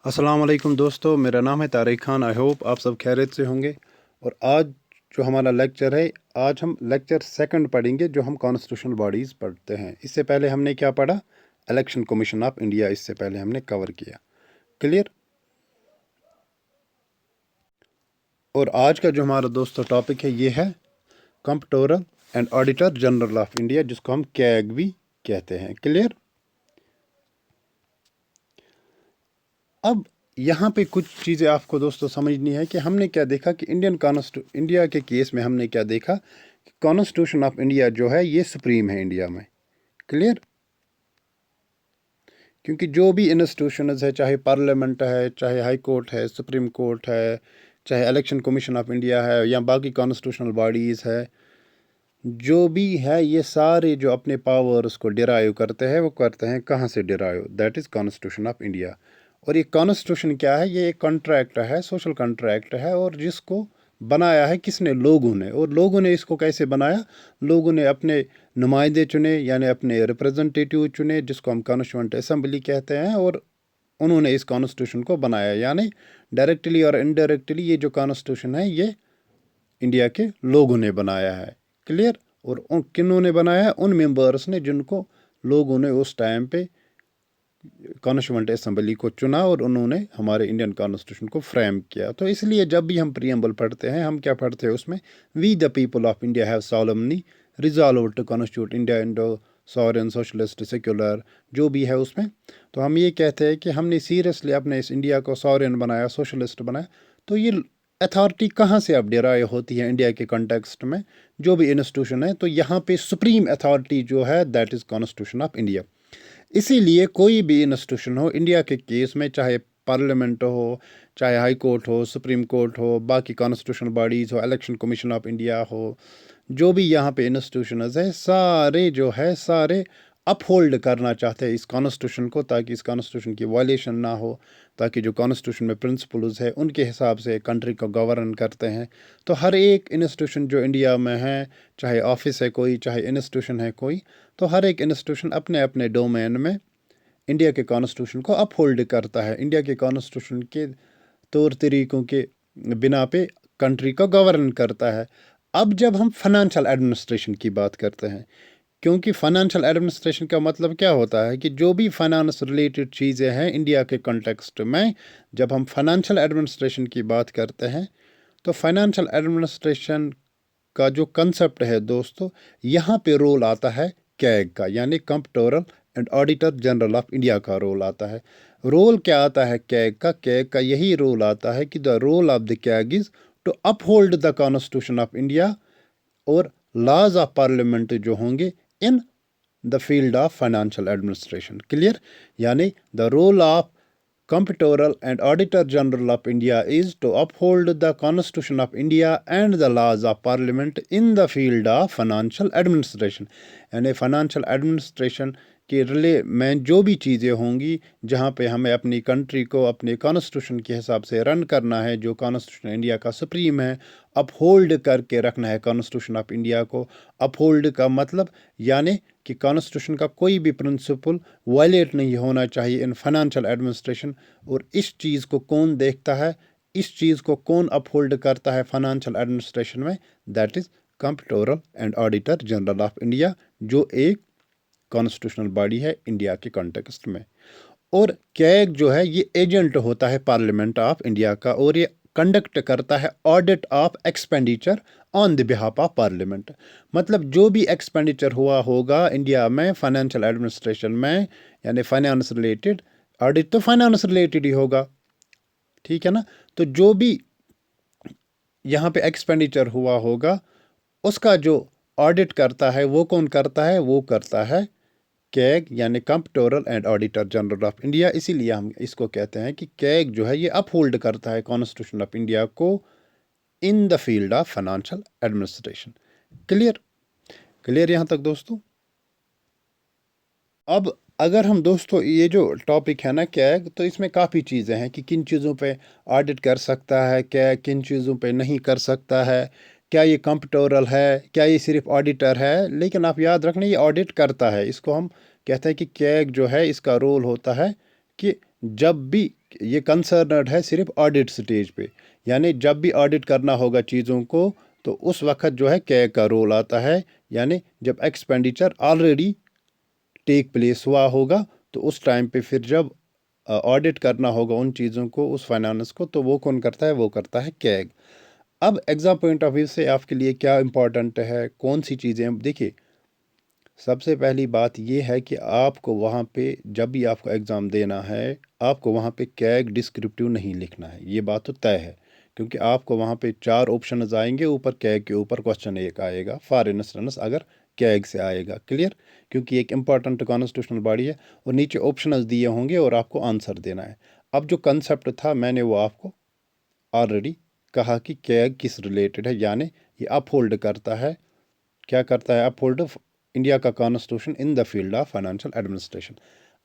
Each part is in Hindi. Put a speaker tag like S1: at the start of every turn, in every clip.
S1: अस्सलाम वालेकुम दोस्तों, मेरा नाम है तारिक खान। आई होप आप सब खैरियत से होंगे। और आज जो हमारा लेक्चर है, आज हम लेक्चर सेकंड पढ़ेंगे जो हम कॉन्स्टिट्यूशनल बॉडीज़ पढ़ते हैं। इससे पहले हमने क्या पढ़ा? इलेक्शन कमीशन ऑफ इंडिया इससे पहले हमने कवर किया। क्लियर? और आज का जो हमारा दोस्तों टॉपिक है ये है comptroller and auditor general of India, जिसको हम कैग भी कहते हैं। क्लियर? अब यहाँ पे कुछ चीज़ें आपको दोस्तों समझनी है कि हमने क्या देखा कि इंडिया के केस में हमने क्या देखा कि कॉन्स्टिट्यूशन ऑफ इंडिया जो है ये सुप्रीम है इंडिया में। क्लियर? क्योंकि जो भी इंस्टीट्यूशंस है, चाहे पार्लियामेंट है, चाहे हाई कोर्ट है, सुप्रीम कोर्ट है, चाहे इलेक्शन कमीशन ऑफ इंडिया है, या बाकी कॉन्स्टिट्यूशनल बॉडीज़ है, जो भी है, ये सारे जो अपने पावर्स को डिराइव करते हैं, वो करते हैं कहाँ से derive? That is constitution of India. और ये कॉन्स्टिट्यूशन क्या है? ये एक कॉन्ट्रैक्ट है, सोशल कॉन्ट्रैक्ट है, और जिसको बनाया है किसने? लोगों ने। और लोगों ने इसको कैसे बनाया? लोगों ने अपने नुमाइंदे चुने, यानी अपने रिप्रेजेंटेटिव चुने, जिसको हम कॉन्स्टिट्यूएंट असेंबली कहते हैं, और उन्होंने इस कॉन्स्टिट्यूशन को बनाया। यानी डायरेक्टली और इनडायरेक्टली ये जो कॉन्स्टिट्यूशन है ये इंडिया के लोगों ने बनाया है। क्लियर? और उन किन्हों ने बनाया? उन मेंबर्स ने जिनको लोगों ने उस टाइम पे कॉन्स्टिट्यूएंट असेंबली को चुना, और उन्होंने हमारे इंडियन कॉन्स्टिट्यूशन को फ्रेम किया। तो इसलिए जब भी हम प्रीएम्बल पढ़ते हैं, हम क्या पढ़ते हैं उसमें? We the people of India have solemnly resolve to constitute India into sovereign socialist secular, जो भी है उसमें। तो हम ये कहते हैं कि हमने सीरियसली अपने इस इंडिया को सॉवरेन बनाया, सोशलिस्ट बनाया। तो ये अथॉरिटी कहाँ से अब डिराइव होती है इंडिया के कॉन्टेक्स्ट में? जो भी इंस्टीट्यूशन है, तो यहाँ पे सुप्रीम अथॉरिटी जो है that is constitution of India. इसीलिए कोई भी इंस्टीट्यूशन हो इंडिया के केस में, चाहे पार्लियामेंट हो, चाहे हाई कोर्ट हो, सुप्रीम कोर्ट हो, बाकी कॉन्स्टिट्यूशनल बॉडीज़ हो, इलेक्शन कमीशन ऑफ इंडिया हो, जो भी यहाँ पे इंस्टीट्यूशंस है, सारे जो है सारे अपहोल्ड करना चाहते हैं इस कॉन्स्टिट्यूशन को, ताकि इस कॉन्स्टिट्यूशन की वायलेशन ना हो, ताकि जो कॉन्स्टिट्यूशन में प्रिंसिपल्स है उनके हिसाब से कंट्री को गवर्न करते हैं। तो हर एक इंस्टीट्यूशन जो इंडिया में है, चाहे ऑफिस है कोई, चाहे इंस्टीट्यूशन है कोई, तो हर एक इंस्टीट्यूशन अपने अपने डोमेन में इंडिया के कॉन्स्टिट्यूशन को अपहोल्ड करता है। इंडिया के कॉन्स्टिट्यूशन के तौर तरीक़ों के बिना पे कंट्री को गवर्न करता है। अब जब हम फाइनेंशियल एडमिनिस्ट्रेशन की बात करते हैं, क्योंकि फाइनेंशियल एडमिनिस्ट्रेशन का मतलब क्या होता है कि जो भी फाइनेंस रिलेटेड चीज़ें हैं इंडिया के कॉन्टेक्स्ट में, जब हम फाइनेंशियल एडमिनिस्ट्रेशन की बात करते हैं, तो फाइनेंशियल एडमिनिस्ट्रेशन का जो कंसेप्ट है दोस्तों, यहाँ पे रोल आता है कैग का, यानी comptroller and auditor general of India का रोल आता है। रोल क्या आता है कैग का? कैग का यही रोल आता है कि the role of the CAG is to uphold the constitution of India और लॉज ऑफ पार्लियामेंट जो होंगे in the field of financial administration. Clear? यानी the role of Comptroller and Auditor General of India is to uphold the Constitution of India and the laws of Parliament in the field of financial administration। यानी फाइनेंशियल एडमिनिस्ट्रेशन के रिले में जो भी चीज़ें होंगी, जहाँ पे हमें अपनी कंट्री को अपने कॉन्स्टिट्यूशन के हिसाब से रन करना है, जो कॉन्स्टिट्यूशन इंडिया का सुप्रीम है, अपहोल्ड करके रखना है कॉन्स्टिट्यूशन ऑफ इंडिया को। अपहोल्ड का मतलब यानी कि कॉन्स्टिट्यूशन का कोई भी प्रिंसिपल वायलेट नहीं होना चाहिए इन फाइनेंशियल एडमिनिस्ट्रेशन। और इस चीज़ को कौन देखता है? इस चीज़ को कौन अपहोल्ड करता है फाइनेंशियल एडमिनिस्ट्रेशन में? That is comptroller and auditor general of India, जो एक कॉन्स्टिट्यूशनल बॉडी है इंडिया के कॉन्टेक्स्ट में। और कैग जो है ये एजेंट होता है पार्लियामेंट ऑफ इंडिया का, और ये कंडक्ट करता है audit of expenditure on the behalf of parliament. मतलब जो भी एक्सपेंडिचर हुआ होगा इंडिया में फाइनेंशियल एडमिनिस्ट्रेशन में, यानी फाइनेंस रिलेटेड, ऑडिट तो फाइनेंस रिलेटेड ही होगा, ठीक है ना? तो जो भी यहाँ पे एक्सपेंडिचर हुआ होगा उसका जो ऑडिट करता है वो कौन करता है? वो करता है कैग, यानी comptroller and auditor general of India. इसीलिए हम इसको कहते हैं कि कैग जो है ये अपहोल्ड करता है कॉन्स्टिट्यूशन ऑफ इंडिया को इन the field of financial administration. Clear? Clear यहाँ तक दोस्तों? अब अगर हम दोस्तों ये जो टॉपिक है ना कैग, तो इसमें काफ़ी चीज़ें हैं कि किन चीज़ों पे ऑडिट कर सकता है कैग, किन चीज़ों पे नहीं कर सकता है, क्या ये कंप्ट्रोलर है, क्या ये सिर्फ ऑडिटर है। लेकिन आप याद रखना ये ऑडिट करता है। इसको हम कहते हैं कि कैग जो है इसका रोल होता है कि जब भी ये कंसर्नड है सिर्फ ऑडिट स्टेज पे, यानी जब भी ऑडिट करना होगा चीज़ों को तो उस वक्त जो है कैग का रोल आता है, यानी जब एक्सपेंडिचर ऑलरेडी टेक प्लेस हुआ होगा तो उस टाइम पे फिर जब ऑडिट करना होगा उन चीज़ों को, उस फाइनेंस को, तो वो कौन करता है? वो करता है कैग। अब एग्ज़ाम पॉइंट ऑफ व्यू से आपके लिए क्या इंपॉर्टेंट है, कौन सी चीज़ें? देखिए, सबसे पहली बात ये है कि आपको वहाँ पे जब भी आपको एग्ज़ाम देना है, आपको वहाँ पे कैग डिस्क्रिप्टिव नहीं लिखना है, ये बात तो तय है, क्योंकि आपको वहाँ पे 4 ऑप्शंस आएंगे, ऊपर कैग के ऊपर क्वेश्चन एक आएगा फॉर इंस्टेंस अगर कैग से आएगा। क्लियर? क्योंकि एक इम्पॉर्टेंट कॉन्स्टिट्यूशनल बॉडी है और नीचे ऑप्शंस दिए होंगे और आपको आंसर देना है। अब जो कंसेप्ट था मैंने वो आपको ऑलरेडी कहा कि कैग किस रिलेटेड है, यानी ये अपहोल्ड करता है, क्या करता है? अपहोल्ड इंडिया का constitution in the field of financial administration.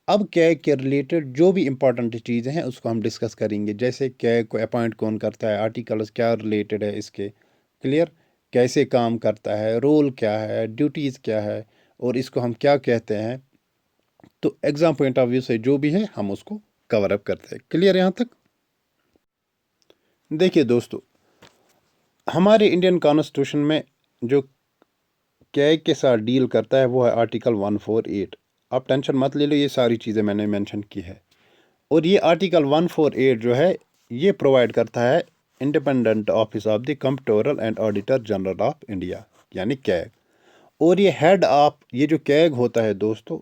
S1: अब कैग के रिलेटेड जो भी इंपॉर्टेंट चीज़ें हैं उसको हम डिस्कस करेंगे, जैसे कैग को अपॉइंट कौन करता है, आर्टिकल्स क्या रिलेटेड है इसके। क्लियर? कैसे काम करता है, रोल क्या है, ड्यूटीज़ क्या है, और इसको हम क्या कहते हैं। तो एग्ज़ाम पॉइंट ऑफ व्यू से जो भी है हम उसको कवर अप करते हैं। क्लियर यहाँ तक? देखिए दोस्तों, हमारे इंडियन कॉन्स्टिट्यूशन में जो कैग के साथ डील करता है वो है आर्टिकल 148। आप टेंशन मत ले लो, ये सारी चीज़ें मैंने मेंशन की है। और ये आर्टिकल 148 जो है ये प्रोवाइड करता है independent office of the comptroller and auditor general of India, यानी कैग। और ये हेड ऑफ, ये जो कैग होता है दोस्तों,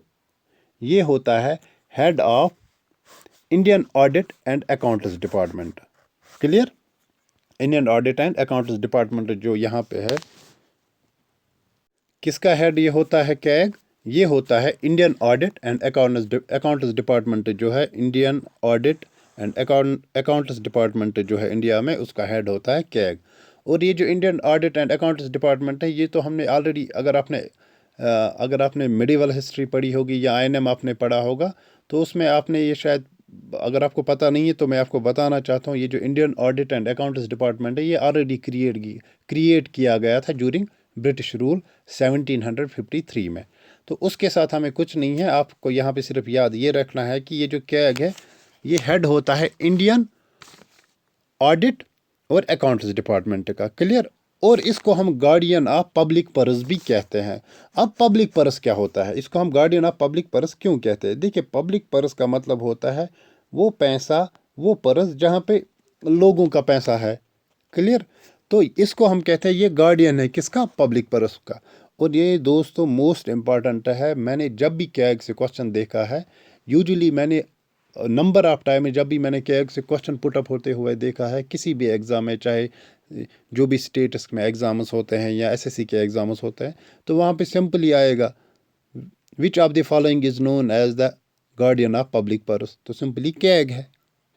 S1: ये होता है head of Indian audit and accounts department. Clear? Indian audit and accounts department जो यहाँ पे है, किसका हेड ये होता है? कैग। ये होता है Indian audit and accounts department जो है, Indian audit and accounts department जो है इंडिया में, उसका हेड होता है कैग। और ये जो Indian audit and accounts department है, ये तो हमने ऑलरेडी, अगर आपने मिडिवल हिस्ट्री पढ़ी होगी या आईएनएम आपने पढ़ा होगा तो उसमें आपने ये शायद, अगर आपको पता नहीं है तो मैं आपको बताना चाहता हूँ, ये जो Indian audit and accounts department है ये ऑलरेडी क्रिएट किया गया था ड्यूरिंग ब्रिटिश रूल 1753 में। तो उसके साथ हमें कुछ नहीं है, आपको यहाँ पे सिर्फ याद ये रखना है कि ये जो कैग है ये हेड होता है इंडियन ऑडिट और अकाउंट्स डिपार्टमेंट का। क्लियर? और इसको हम गार्डियन ऑफ पब्लिक पर्स भी कहते हैं। अब पब्लिक पर्स क्या होता है? इसको हम गार्डियन ऑफ पब्लिक पर्स क्यों कहते हैं? देखिए, पब्लिक पर्स का मतलब होता है वो पैसा, वो पर्स जहाँ पे लोगों का पैसा है। क्लियर? तो इसको हम कहते हैं ये गार्डियन है किसका? पब्लिक पर्स का। और ये दोस्तों मोस्ट इम्पॉर्टेंट है, मैंने जब भी कैग से क्वेश्चन देखा है, यूजुअली मैंने नंबर ऑफ टाइम में जब भी मैंने कैग से क्वेश्चन पुट अप होते हुए देखा है किसी भी एग्ज़ाम में, चाहे जो भी स्टेट्स में एग्ज़ाम्स होते हैं या एसएससी के एग्ज़ाम्स होते हैं, तो वहाँ पे सिंपली आएगा which of the following is known as the guardian of public purse, तो सिंपली कैग है।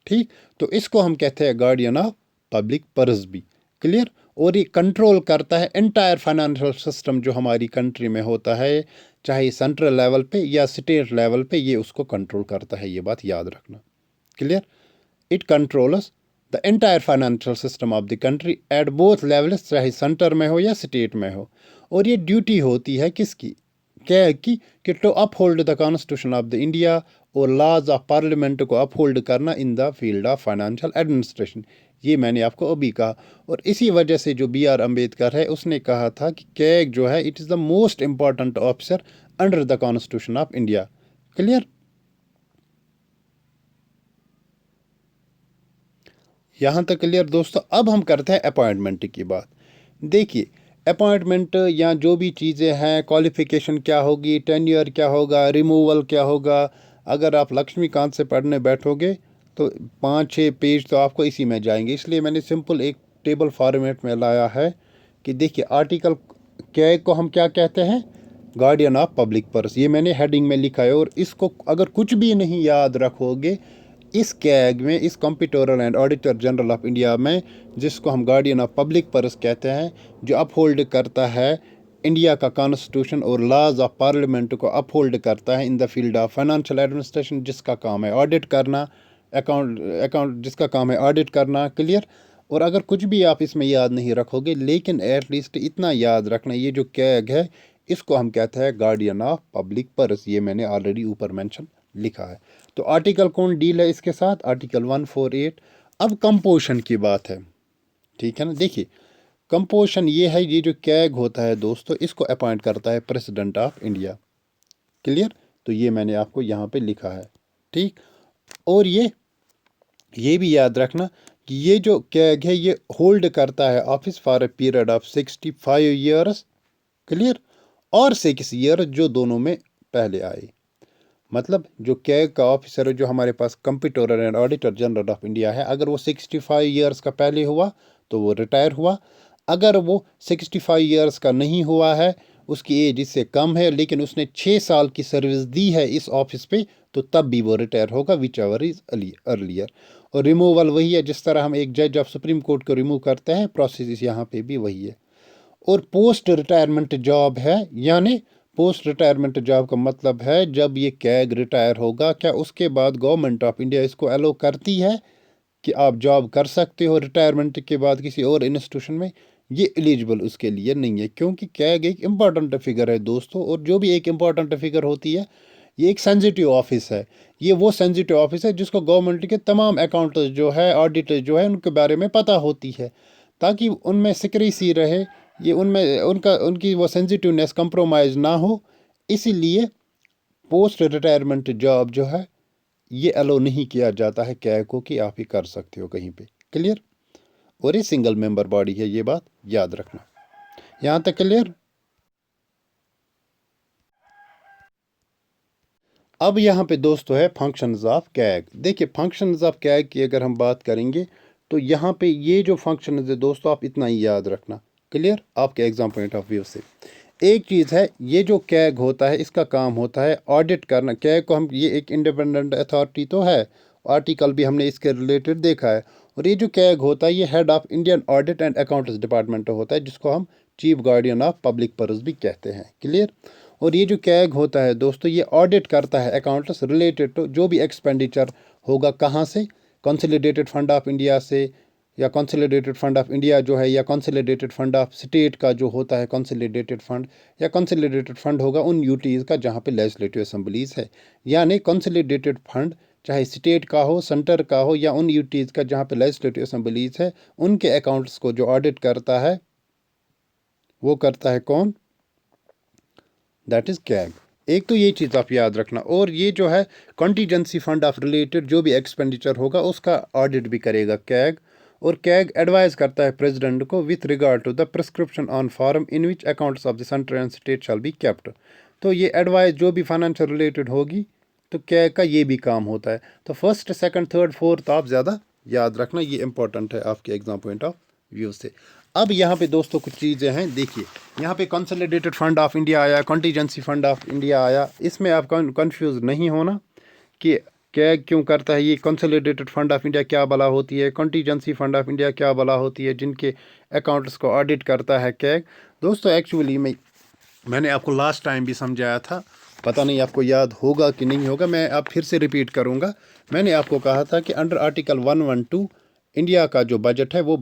S1: ठीक? तो इसको हम कहते हैं गार्डियन ऑफ पब्लिक पर्स भी। क्लियर? और ये कंट्रोल करता है एंटायर फाइनेंशियल सिस्टम जो हमारी कंट्री में होता है, चाहे सेंट्रल लेवल पे या स्टेट लेवल पे, ये उसको कंट्रोल करता है, ये बात याद रखना। Clear? It controls the entire financial system of the country at both levels, चाहे सेंटर में हो या स्टेट में हो। और ये ड्यूटी होती है किसकी? क्या कि to uphold the constitution of the India और लॉज ऑफ पार्लियामेंट को अपहोल्ड करना in the field of financial administration. ये मैंने आपको अभी कहा। और इसी वजह से जो B.R. अम्बेडकर है उसने कहा था कि कैग जो है it is the most important officer under the constitution of India. Clear? यहाँ तक क्लियर दोस्तों? अब हम करते हैं अपॉइंटमेंट की बात। देखिए, अपॉइंटमेंट या जो भी चीज़ें हैं, क्वालिफ़िकेशन क्या होगी, टेन्योर क्या होगा, रिमूवल क्या होगा, अगर आप लक्ष्मीकांत से पढ़ने बैठोगे तो 5-6 पेज तो आपको इसी में जाएंगे। इसलिए मैंने सिंपल एक टेबल फॉर्मेट में लाया है कि देखिए, आर्टिकल कैग को हम क्या कहते हैं? Guardian of public purse. ये मैंने हेडिंग में लिखा है। और इसको अगर कुछ भी नहीं याद रखोगे, इस कैग में, इस comptroller and auditor general of India में, जिसको हम गार्डियन ऑफ पब्लिक पर्स कहते हैं, जो अपहोल्ड करता है इंडिया का कॉन्स्टिट्यूशन और लॉज ऑफ पार्लियामेंट को अपहोल्ड करता है इन the field of financial administration, जिसका काम है ऑडिट करना, अकाउंट जिसका काम है ऑडिट करना। क्लियर? और अगर कुछ भी आप इसमें याद नहीं रखोगे, लेकिन एटलीस्ट इतना याद रखना, ये जो कैग है इसको हम कहते हैं गार्डियन ऑफ पब्लिक पर्स। ये मैंने ऑलरेडी ऊपर मेंशन लिखा है। तो आर्टिकल कौन डील है इसके साथ? आर्टिकल 148। अब कंपोजिशन की बात है, ठीक है ना। देखिए कंपोजिशन ये है, ये जो कैग होता है दोस्तों, इसको अपॉइंट करता है प्रेसिडेंट ऑफ इंडिया। क्लियर? तो ये मैंने आपको यहाँ पे लिखा है, ठीक। और ये भी याद रखना कि ये जो कैग है ये होल्ड करता है office for a period of 65 years. Clear? और 6 ईयर जो दोनों में पहले आए। मतलब जो कैग का ऑफिसर है, जो हमारे पास comptroller and auditor general of India है, अगर वो 65 ईयर्स का पहले हुआ तो वो रिटायर हुआ। अगर वो 65 ईयर्स का नहीं हुआ है, उसकी एज इससे कम है, लेकिन उसने 6 साल की सर्विस दी है इस ऑफिस पे, तो तब भी वो रिटायर होगा, विच एवर इज अर्लियर। और रिमूवल वही है, जिस तरह हम एक जज ऑफ सुप्रीम कोर्ट को रिमूव करते हैं, प्रोसेस यहाँ पे भी वही है। और पोस्ट रिटायरमेंट जॉब है, यानी पोस्ट रिटायरमेंट जॉब का मतलब है जब ये कैग रिटायर होगा, क्या उसके बाद गवर्नमेंट ऑफ इंडिया इसको अलो करती है कि आप जॉब कर सकते हो रिटायरमेंट के बाद किसी और इंस्टीट्यूशन में? ये एलिजिबल उसके लिए नहीं है, क्योंकि कैग एक इम्पॉर्टेंट फिगर है दोस्तों। और जो भी एक इम्पॉर्टेंट फिगर होती है, ये एक सेंसिटिव ऑफिस है। ये वो सेंसिटिव ऑफिस है जिसको गवर्नमेंट के तमाम अकाउंट जो है, ऑडिट जो है, उनके बारे में पता होती है, ताकि उनमें सिक्रेसी रहे, ये उनमें उनकी वो सेंसिटिवनेस कंप्रोमाइज़ ना हो। इसीलिए पोस्ट रिटायरमेंट जॉब जो है ये अलो नहीं किया जाता है कैग को कि आप ही कर सकते हो कहीं पे। क्लियर? और ये सिंगल मेंबर बॉडी है, ये बात याद रखना। यहाँ तक क्लियर? अब यहाँ पे दोस्तों है फंक्शंस ऑफ कैग। देखिए फंक्शंस ऑफ कैग की अगर हम बात करेंगे, तो यहाँ पे ये जो फंक्शंस है दोस्तों, आप इतना ही याद रखना। क्लियर? आपके एग्जाम पॉइंट ऑफ व्यू से एक चीज़ है, ये जो कैग होता है इसका काम होता है ऑडिट करना। कैग को हम, ये एक इंडिपेंडेंट अथॉरिटी तो है, आर्टिकल भी हमने इसके रिलेटेड देखा है। और ये जो कैग होता है ये head of Indian audit and accounts department होता है, जिसको हम chief guardian of public purse भी कहते हैं। क्लियर? और ये जो कैग होता है दोस्तों, ये ऑडिट करता है अकाउंट्स रिलेटेड टू जो भी एक्सपेंडिचर होगा, कहाँ से? कंसोलिडेटेड फंड ऑफ इंडिया से, या कंसोलिडेटेड फंड ऑफ इंडिया जो है, या कंसोलिडेटेड फंड ऑफ स्टेट का जो होता है कंसोलिडेटेड फंड, या कंसोलिडेटेड फंड होगा उन यूटीज़ का जहाँ पे लेजिस्लेटिव असम्बलीज है। यानी कंसोलिडेटेड फंड चाहे स्टेट का हो, सेंटर का हो, या उन यूटीज़ का जहाँ पे लेजिस्लेटिव असम्बलीज है, उनके अकाउंट्स को जो ऑडिट करता है वो करता है कौन? That is CAG. एक तो ये चीज़ आप याद रखना। और ये जो है कॉन्टीजेंसी फंड ऑफ रिलेटेड जो भी एक्सपेंडिचर होगा उसका ऑडिट भी करेगा कैग। और कैग एडवाइस करता है प्रेसिडेंट को with regard to the prescription on form in which accounts of the centre and state shall be kept. तो ये एडवाइस जो भी फाइनेंशियल रिलेटेड होगी, तो कैग का ये भी काम होता है। तो फर्स्ट, सेकंड, थर्ड, फोर्थ आप ज़्यादा याद रखना, ये इंपॉर्टेंट है आपके एग्जाम पॉइंट ऑफ व्यू से। अब यहाँ पे दोस्तों कुछ चीज़ें हैं। देखिए यहाँ पे कंसोलिडेटेड फंड ऑफ इंडिया आया, कॉन्टीजेंसी फंड ऑफ इंडिया आया। इसमें आप कंफ्यूज नहीं होना कि कैग क्यों करता है। ये कंसोलिडेटेड फंड ऑफ इंडिया क्या भला होती है, कॉन्टीजेंसी फंड ऑफ इंडिया क्या भला होती है, जिनके अकाउंट्स को ऑडिट करता है कैग। दोस्तों एक्चुअली मैंने आपको लास्ट टाइम भी समझाया था, पता नहीं आपको याद होगा कि नहीं होगा, मैं अब फिर से रिपीट करूँगा। मैंने आपको कहा था कि अंडर आर्टिकल 112 इंडिया का जो बजट है वो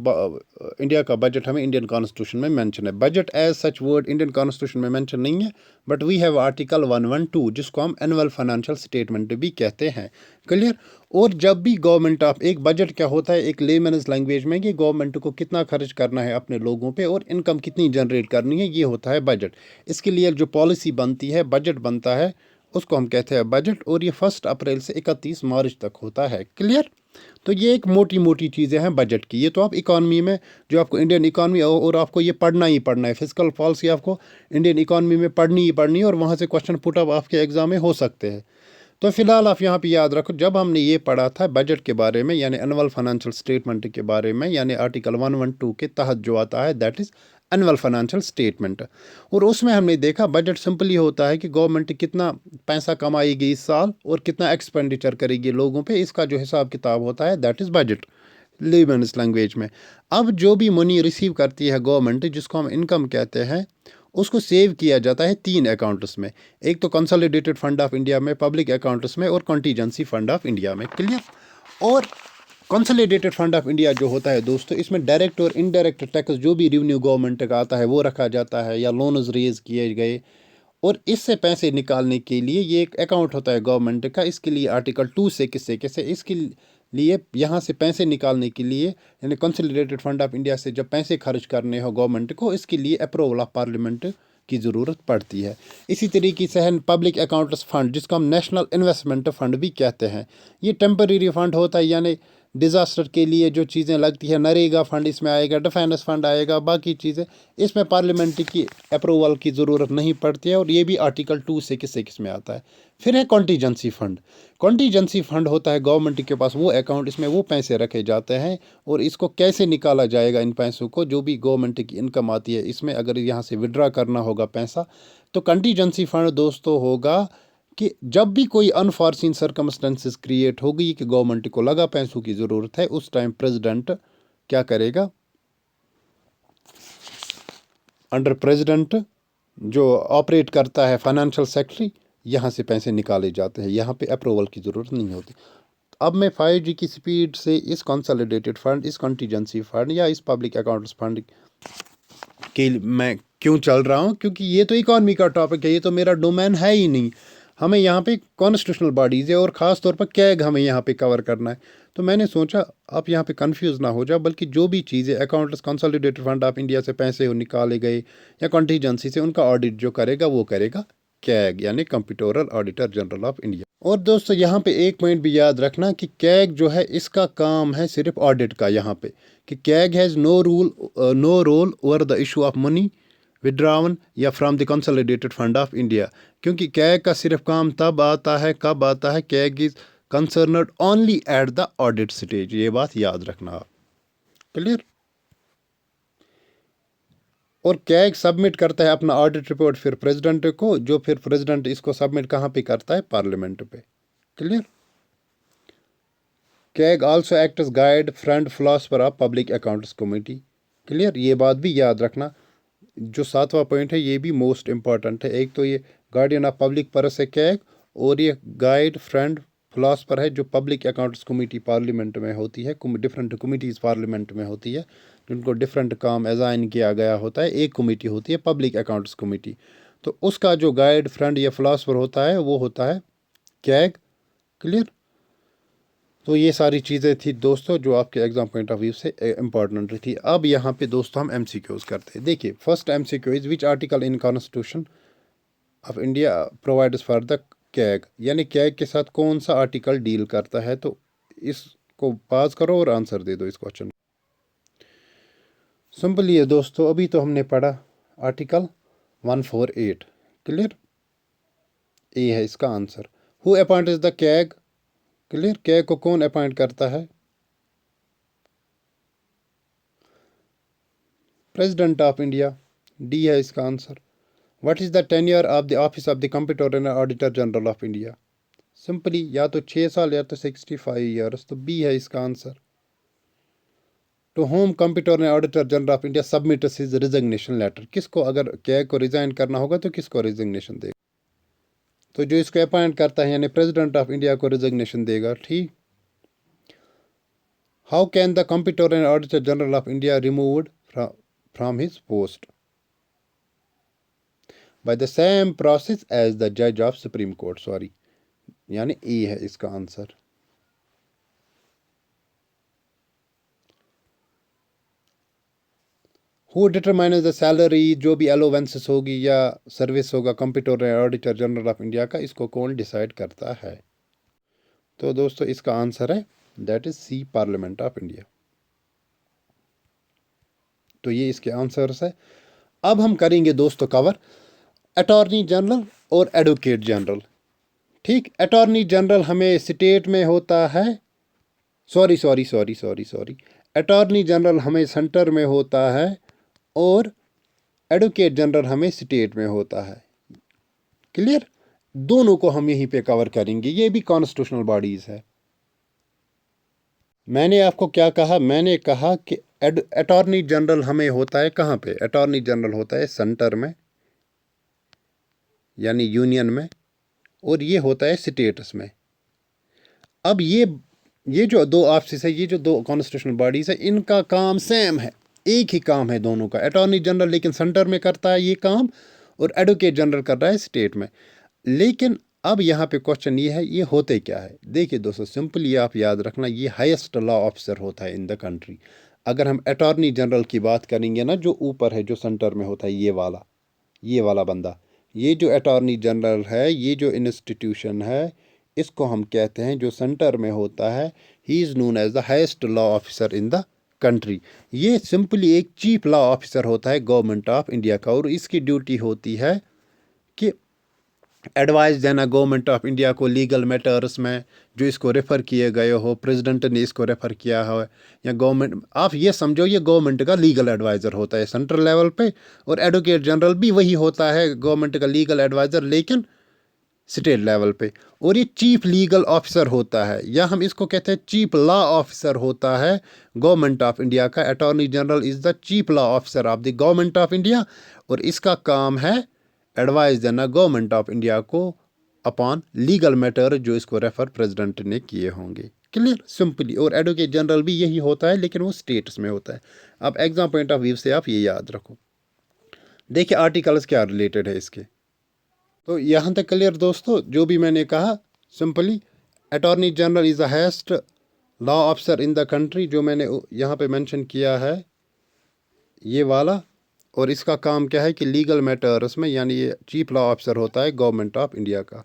S1: इंडिया का बजट हमें इंडियन कॉन्स्टिट्यूशन में मेंशन है। Budget as such word Indian constitution में मेंशन नहीं है, बट वी हैव आर्टिकल 112 जिसको हम एनुअल फाइनेंशियल स्टेटमेंट भी कहते हैं। क्लियर? और जब भी गवर्नमेंट ऑफ, एक बजट क्या होता है एक लेमन्स लैंग्वेज में, कि गवर्नमेंट को कितना खर्च करना है अपने लोगों पे और इनकम कितनी जनरेट करनी है, ये होता है बजट। इसके लिए जो पॉलिसी बनती है, बजट बनता है, उसको हम कहते हैं बजट। और ये 1 अप्रैल से 31 मार्च तक होता है। क्लियर? तो ये एक मोटी मोटी चीज़ें हैं बजट की। ये तो आप इकॉनमी में, जो आपको इंडियन इकॉनमी, और आपको ये पढ़ना ही पढ़ना है, फिजिकल पॉलिसी आपको इंडियन इकॉनमी में पढ़नी ही पढ़नी है, और वहाँ से क्वेश्चन पुट अप आपके एग्जाम में हो सकते हैं। तो फिलहाल आप यहाँ पे याद रखो, जब हमने ये पढ़ा था बजट के बारे में, यानी एनुअल फाइनेंशियल स्टेटमेंट के बारे में, यानी आर्टिकल 112 के तहत जो आता है that is annual financial statement. और उसमें हमने देखा बजट सिंपली होता है कि गवर्नमेंट कितना पैसा कमाएगी इस साल और कितना एक्सपेंडिचर करेगी लोगों पे, इसका जो हिसाब किताब होता है that is budget lemons language में। अब जो भी मनी रिसीव करती है गवर्नमेंट, जिसको हम इनकम कहते हैं, उसको सेव किया जाता है 3 अकाउंट्स में। एक तो कंसोलिडेटेड फंड ऑफ इंडिया में, पब्लिक अकाउंट्स में, और कॉन्टीजेंसी फंड ऑफ इंडिया में। क्लियर? और कंसोलिडेटेड फंड ऑफ इंडिया जो होता है दोस्तों, इसमें डायरेक्ट और इनडायरेक्ट टैक्स जो भी रेवेन्यू गवर्नमेंट का आता है वो रखा जाता है, या लोन्स रेज किए गए, और इससे पैसे निकालने के लिए ये एक अकाउंट होता है गवर्नमेंट का, इसके लिए आर्टिकल 2 से किससे इसके लिए यहाँ से पैसे निकालने के लिए यानी कंसोलिडेटेड फंड ऑफ इंडिया से जब पैसे खर्च करने हो गवर्नमेंट को, इसके लिए अप्रूवल ऑफ पार्लियामेंट की ज़रूरत पड़ती है। इसी तरीके से है पब्लिक अकाउंट्स फंड, जिसको हम नेशनल इन्वेस्टमेंट फ़ंड भी कहते हैं। ये टेम्परेरी फंड होता है, यानी डिज़ास्टर के लिए जो चीज़ें लगती है, नरेगा फंड इसमें आएगा, डिफेंस फंड आएगा, बाकी चीज़ें इसमें पार्लियामेंट की अप्रूवल की ज़रूरत नहीं पड़ती है, और ये भी आर्टिकल 2 से किस में आता है। फिर है कॉन्टीजेंसी फ़ंड। कॉन्टीजेंसी फ़ंड होता है गवर्नमेंट के पास वो अकाउंट, इसमें वो पैसे रखे जाते हैं, और इसको कैसे निकाला जाएगा, इन पैसों को, जो भी गवर्नमेंट की इनकम आती है इसमें अगर यहाँ से विड्रा करना होगा पैसा, तो कंटीजेंसी फ़ंड दोस्तों होगा कि जब भी कोई अनफॉर्सिन सर्कमस्टेंसेस क्रिएट होगी कि गवर्नमेंट को लगा पैसों की ज़रूरत है, उस टाइम प्रेसिडेंट क्या करेगा, अंडर प्रेसिडेंट जो ऑपरेट करता है फाइनेंशियल सेक्रेटरी, यहाँ से पैसे निकाले जाते हैं, यहाँ पे अप्रूवल की ज़रूरत नहीं होती। अब मैं 5G की स्पीड से इस कंसोलिडेटेड फंड, इस कंटीजेंसी फंड या इस पब्लिक अकाउंट्स फंड के मैं क्यों चल रहा हूँ, क्योंकि ये तो इकॉनमी का टॉपिक है, ये तो मेरा डोमेन है ही नहीं। हमें यहाँ पे कॉन्स्टिट्यूशनल बॉडीज़ है और ख़ास तौर पर कैग हमें यहाँ पे कवर करना है। तो मैंने सोचा आप यहाँ पे कंफ्यूज ना हो जाओ, बल्कि जो भी चीज़ें accounts consolidated fund of India से पैसे निकाले गए या कॉन्टीजेंसी से, उनका ऑडिट जो करेगा वो करेगा कैग, यानी कंप्यूटरल ऑडिटर जनरल ऑफ इंडिया। और दोस्तों यहाँ पे एक पॉइंट भी याद रखना कि कैग जो है इसका काम है सिर्फ ऑडिट का, यहाँ पे कि CAG has no role over the issue of money withdrawn या from the consolidated fund of India, क्योंकि कैग का सिर्फ काम तब आता है, कब आता है, CAG is concerned only at the audit stage. ये बात याद रखना आप, क्लियर। और कैग सबमिट करता है अपना ऑडिट रिपोर्ट फिर प्रेसिडेंट को, जो फिर प्रेसिडेंट इसको सबमिट कहाँ पे करता है, पार्लियामेंट पे, clear. CAG also act as guide friend philosopher of public accounts committee, clear. ये बात भी याद रखना। जो 7वां पॉइंट है ये भी मोस्ट इंपॉर्टेंट है। एक तो ये गार्डियन ऑफ पब्लिक पर्स है कैग, और ये गाइड फ्रंट फिलोसफर है जो पब्लिक अकाउंट्स कमेटी पार्लियामेंट में होती है, डिफरेंट कमेटीज़ पार्लियामेंट में होती है जिनको डिफरेंट काम असाइन किया गया होता है। एक कमेटी होती है पब्लिक अकाउंट्स कमेटी, तो उसका जो गाइड फ्रंट या फिलोसफर होता है वो होता है कैग, क्लियर। तो ये सारी चीज़ें थी दोस्तों जो आपके एग्जाम पॉइंट ऑफ व्यू से इंपॉर्टेंट थी। अब यहाँ पे दोस्तों हम MCQs करते हैं। देखिए first MCQ is which article in constitution of India provides for the CAG, यानी कैग के साथ कौन सा आर्टिकल डील करता है। तो इसको पास करो और आंसर दे दो इस क्वेश्चन। सिंपल ये दोस्तों, अभी तो हमने पढ़ा आर्टिकल 148, क्लियर। ए है इसका answer. Who appoints the CAG, clear. CAG को कौन अपॉइंट करता है, प्रेसिडेंट ऑफ इंडिया, डी है इसका answer. What is the tenure of the office of the comptroller and auditor general of India, simply या तो 6 साल या तो 65 ईयर्स, तो बी है इसका answer. To whom comptroller and auditor general of India submits his resignation letter, किसको, अगर कैग को रिजाइन करना होगा तो किसको रिजिग्नेशन देगा, तो जो इसको अपॉइंट करता है यानी प्रेसिडेंट ऑफ इंडिया को रिजिग्नेशन देगा, ठीक। How can the comptroller and auditor general of India removed from his post, by the same process as the जज ऑफ सुप्रीम कोर्ट, सॉरी, यानी ए है इसका answer. Who determines the salary, जो भी अलोवेंसेस होगी या सर्विस होगा comptroller and auditor general of India का, इसको कौन डिसाइड करता है। तो दोस्तों इसका आंसर है that is C, parliament of India. तो ये इसके आंसर्स है। अब हम करेंगे दोस्तों कवर अटॉर्नी जनरल और एडवोकेट जनरल, ठीक। अटॉर्नी जनरल हमें स्टेट में होता है, सॉरी, अटॉर्नी जनरल हमें सेंटर में होता है और एडवोकेट जनरल हमें स्टेट में होता है, क्लियर। दोनों को हम यहीं पे कवर करेंगे, ये भी कॉन्स्टिट्यूशनल बॉडीज़ है। मैंने आपको क्या कहा, मैंने कहा कि अटॉर्नी जनरल हमें होता है कहाँ पे, अटॉर्नी जनरल होता है सेंटर में यानी यूनियन में, और ये होता है स्टेट्स में। अब ये जो दो ऑफिस है, ये जो दो कॉन्स्टिट्यूशनल बॉडीज़ है, इनका काम सेम है, एक ही काम है दोनों का। अटॉर्नी जनरल लेकिन सेंटर में करता है ये काम, और एडवोकेट जनरल कर रहा है स्टेट में। लेकिन अब यहाँ पे क्वेश्चन ये है, ये होते क्या है? देखिए दोस्तों, सिंपली आप याद रखना, ये हाईएस्ट लॉ ऑफिसर होता है इन द कंट्री। अगर हम अटॉर्नी जनरल की बात करेंगे ना, जो ऊपर है, जो सेंटर में होता है, ये वाला बंदा, ये जो अटॉर्नी जनरल है, ये जो इंस्टीट्यूशन है, इसको हम कहते हैं, जो सेंटर में होता है, he is known as the highest law officer in the country. ये सिंपली एक चीफ लॉ ऑफिसर होता है गवर्नमेंट ऑफ इंडिया का, और इसकी ड्यूटी होती है कि एडवाइस देना गवर्नमेंट ऑफ इंडिया को लीगल मैटर्स में, जो इसको रेफ़र किए गए हो, प्रेसिडेंट ने इसको रेफ़र किया हो, या गवर्नमेंट, आप ये समझो ये गवर्नमेंट का लीगल एडवाइज़र होता है सेंट्रल लेवल पे, और एडवोकेट जनरल भी वही होता है गवर्नमेंट का लीगल एडवाइज़र, लेकिन स्टेट लेवल पे। और ये चीफ लीगल ऑफिसर होता है, या हम इसको कहते हैं चीफ लॉ ऑफिसर होता है गवर्नमेंट ऑफ इंडिया का। Attorney general is the chief law officer of the government of India, और इसका काम है एडवाइस देना गवर्नमेंट ऑफ इंडिया को अपॉन लीगल मैटर जो इसको रेफर प्रेसिडेंट ने किए होंगे। Clear, simply. और एडवोकेट जनरल भी यही होता है, लेकिन वो स्टेट्स में होता है। अब एग्जाम पॉइंट ऑफ व्यू से आप ये याद रखो। देखिए आर्टिकल्स क्या रिलेटेड है इसके, तो यहाँ तक क्लियर दोस्तों। जो भी मैंने कहा, simply attorney general is the highest law officer in the country, जो मैंने यहाँ पे मेंशन किया है, ये वाला। और इसका काम क्या है कि लीगल मैटर्स में, यानी ये चीफ लॉ ऑफिसर होता है गवर्नमेंट ऑफ इंडिया का।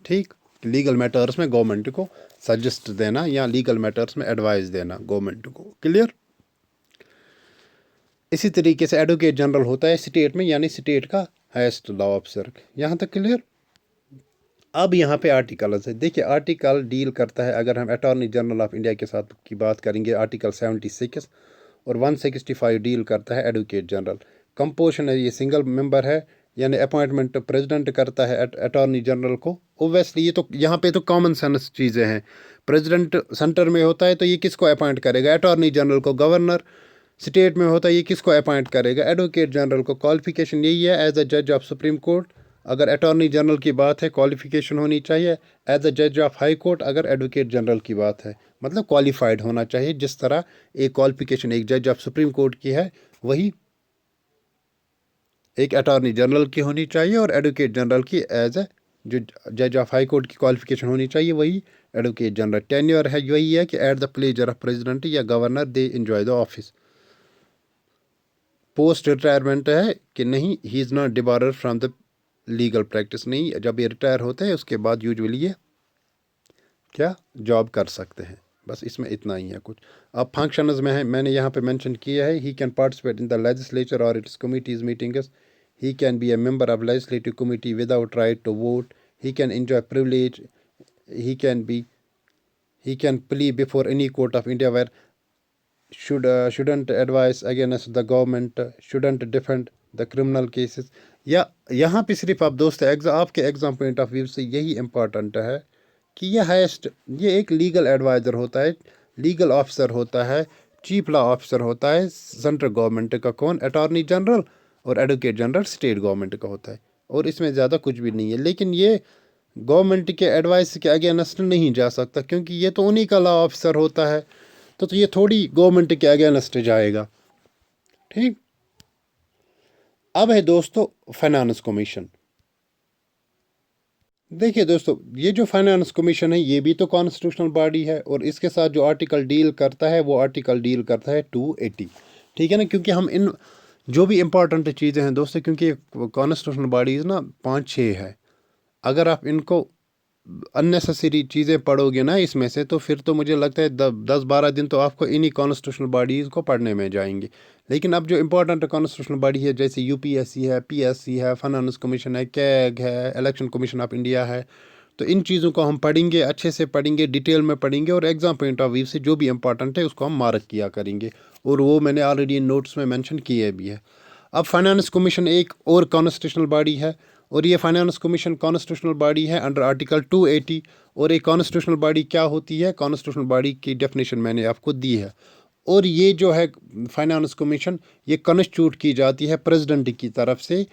S1: ठीक, लीगल मैटर्स में गवर्नमेंट को सजेस्ट देना, या लीगल मैटर्स में एडवाइस देना गवर्नमेंट को। क्लियर। इसी तरीके से एडवोकेट जनरल होता है स्टेट में, यानी स्टेट का हाईएस्ट लॉ ऑफिसर। यहाँ तक क्लियर। अब यहाँ पे आर्टिकल्स है। देखिए आर्टिकल डील करता है, अगर हम अटॉर्नी जनरल ऑफ इंडिया के साथ की बात करेंगे, आर्टिकल 76 और 165 डील करता है एडवोकेट जनरल। कंपोजिशन है, ये सिंगल मेंबर है, यानी अपॉइंटमेंट प्रेसिडेंट करता है अटॉर्नी जनरल को। ओब्वियसली ये तो यहाँ पे तो कॉमन सेंस चीज़ें हैं। प्रेसिडेंट सेंटर में होता है तो ये किसको अपॉइंट करेगा? अटॉर्नी जनरल को। गवर्नर स्टेट में होता है, ये किसको अपॉइंट करेगा? एडवोकेट जनरल को। क्वालिफिकेशन यही है, एज अ जज ऑफ सुप्रीम कोर्ट अगर अटॉर्नी जनरल की बात है, क्वालिफिकेशन होनी चाहिए। एज अ जज ऑफ हाई कोर्ट अगर एडवोकेट जनरल की बात है, मतलब क्वालिफाइड होना चाहिए। जिस तरह एक क्वालिफिकेशन एक जज ऑफ सुप्रीम कोर्ट की है, वही एक अटॉर्नी जनरल की होनी चाहिए, और एडवोकेट जनरल की एज ए जो जज ऑफ हाई कोर्ट की क्वालिफिकेशन होनी चाहिए, वही एडवोकेट जनरल। टेन्योर है वही है कि at the pleasure of president या governor they enjoy the office. Post retirement है कि नहीं, he is not debarred from the legal practice. नहीं, जब ये रिटायर होते हैं उसके बाद यूजुअली ये क्या जॉब कर सकते हैं। बस इसमें इतना ही है कुछ। अब फंक्शंस में है, मैंने यहाँ पे मेंशन किया है, he can participate in the legislature और its committees meetings, he can be a member of legislative committee without right to vote, he can enjoy privilege, he can plea before any court of India where shouldn't advise against the government, shouldn't defend the criminal cases। या यहाँ पे सिर्फ आप दोस्त आपके एग्जाम पॉइंट ऑफ व्यू से यही इम्पोर्टेंट है कि ये एक लीगल एडवाइज़र होता है, लीगल ऑफिसर होता है, चीफ लॉ ऑफिसर होता है सेंट्रल गवर्नमेंट का। कौन? Attorney general. और एडवोकेट जनरल स्टेट गवर्नमेंट का होता है, और इसमें ज़्यादा कुछ भी नहीं है। लेकिन ये गवर्नमेंट के एडवाइस के अगेंस्ट नहीं जा सकता, क्योंकि ये तो उन्हीं का लॉ ऑफिसर होता है, तो ये थोड़ी गवर्नमेंट के अगेंस्ट जाएगा। ठीक। अब है दोस्तों फाइनेंस कमीशन। देखिए दोस्तों, ये जो फाइनेंस कमीशन है, ये भी तो कॉन्स्टिट्यूशनल बॉडी है, और इसके साथ जो आर्टिकल डील करता है, वो आर्टिकल डील करता है 280। ठीक है ना, क्योंकि हम इन जो भी इम्पोर्टेंट चीज़ें हैं दोस्तों, क्योंकि कॉन्स्टिट्यूशनल बॉडीज़ ना 5-6 है, अगर आप इनको अननेसेसरी चीज़ें पढ़ोगे ना इसमें से, तो फिर तो मुझे लगता है 10-12 दिन तो आपको इन्हीं कॉन्स्टिट्यूशनल बॉडीज़ को पढ़ने में जाएंगे। लेकिन अब जो इम्पोर्टेंट कॉन्स्टिट्यूशनल बॉडी है, जैसे यूपीएससी है, पीएससी है, फाइनेंस कमीशन है, कैग है, इलेक्शन कमीशन ऑफ इंडिया है, तो इन चीज़ों को हम पढ़ेंगे, अच्छे से पढ़ेंगे, डिटेल में पढ़ेंगे, और एग्जाम पॉइंट ऑफ व्यू से जो भी इम्पोर्टेंट है उसको हम मार्क किया करेंगे, और वो मैंने ऑलरेडी इन नोट्स में मेंशन किए भी है। अब फाइनेंस कमीशन एक और कॉन्स्टिट्यूशनल बॉडी है, और ये फाइनेंस कमीशन कॉन्स्टिट्यूशनल बॉडी है अंडर आर्टिकल 280। और एक कॉन्स्टिट्यूशनल बॉडी क्या होती है? कॉन्स्टिट्यूशनल बॉडी की डेफिनेशन मैंने आपको दी है। और ये जो है फाइनेंस कमीशन, ये कॉन्स्टिट्यूट की जाती है प्रेसिडेंट की तरफ से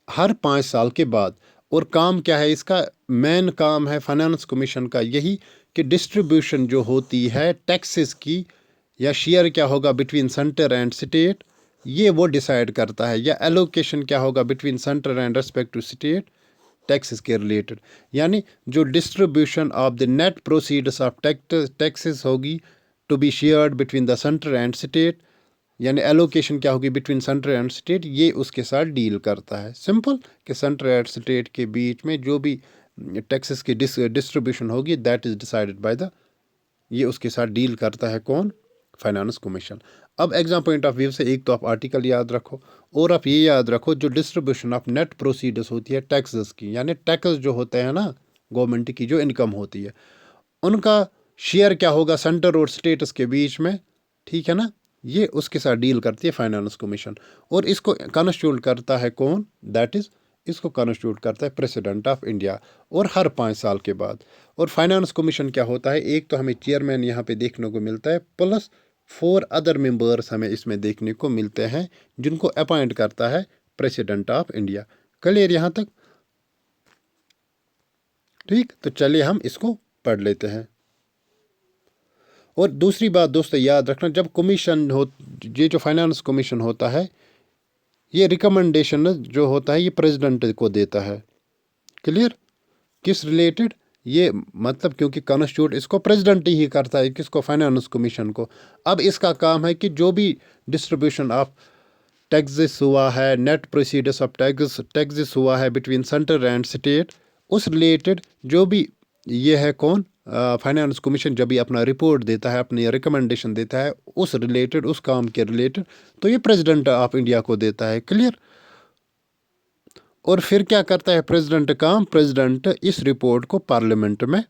S1: हर 5 साल के बाद। और काम क्या है इसका? मेन काम है फाइनेंस कमीशन का यही कि डिस्ट्रीब्यूशन जो होती है टैक्सेस की, या शेयर क्या होगा बिटवीन सेंटर एंड स्टेट, ये वो डिसाइड करता है। या एलोकेशन क्या होगा between centre and respective state taxes के रिलेटेड, यानी जो distribution of the net proceeds of taxes होगी to be shared between the centre and state, यानी एलोकेशन क्या होगी बिटवीन सेंटर एंड स्टेट, ये उसके साथ डील करता है। सिंपल कि सेंटर एंड स्टेट के बीच में जो भी टैक्सेस की डिस्ट्रीब्यूशन होगी that is decided by the, ये उसके साथ डील करता है कौन, फाइनेंस कमीशन। अब एग्जाम पॉइंट ऑफ व्यू से एक तो आप आर्टिकल याद रखो और आप ये याद रखो जो डिस्ट्रीब्यूशन ऑफ नेट प्रोसीडर्स होती है टैक्सेस की, यानी टैक्स जो होते हैं ना गवर्नमेंट की जो इनकम होती है उनका शेयर क्या होगा सेंटर और स्टेट्स के बीच में, ठीक है ना, ये उसके साथ डील करती है फाइनेंस कमीशन। और इसको कॉन्स्टिट्यूट करता है कौन, दैट इज, इसको कॉन्स्टिट्यूट करता है प्रेसिडेंट ऑफ इंडिया, और हर 5 साल के बाद। और फाइनेंस कमीशन क्या होता है, एक तो हमें चेयरमैन यहाँ पे देखने को मिलता है प्लस 4 अदर मेंबर्स हमें इसमें देखने को मिलते हैं जिनको अपॉइंट करता है प्रेसिडेंट ऑफ इंडिया। क्लियर यहाँ तक? ठीक, तो चलिए हम इसको पढ़ लेते हैं। और दूसरी बात दोस्तों याद रखना, जब कमीशन हो, ये जो फाइनेंस कमीशन होता है ये रिकमेंडेशन जो होता है ये प्रेसिडेंट को देता है। क्लियर? किस रिलेटेड, ये मतलब क्योंकि कॉन्स्टिट्यूट इसको प्रेसिडेंट ही करता है, किसको, फाइनेंस कमीशन को। अब इसका काम है कि जो भी डिस्ट्रीब्यूशन ऑफ टैक्सेस हुआ है, नेट प्रोसीडर्स ऑफ टैक्सेस हुआ है बिटवीन सेंटर एंड स्टेट, उस रिलेटेड जो भी ये है कौन, फाइनेंस कमीशन जब भी अपना रिपोर्ट देता है, अपनी रिकमेंडेशन देता है उस रिलेटेड, उस काम के रिलेटेड, तो ये प्रेसिडेंट ऑफ इंडिया को देता है। क्लियर? और फिर क्या करता है प्रेसिडेंट काम, प्रेसिडेंट इस रिपोर्ट को पार्लियामेंट में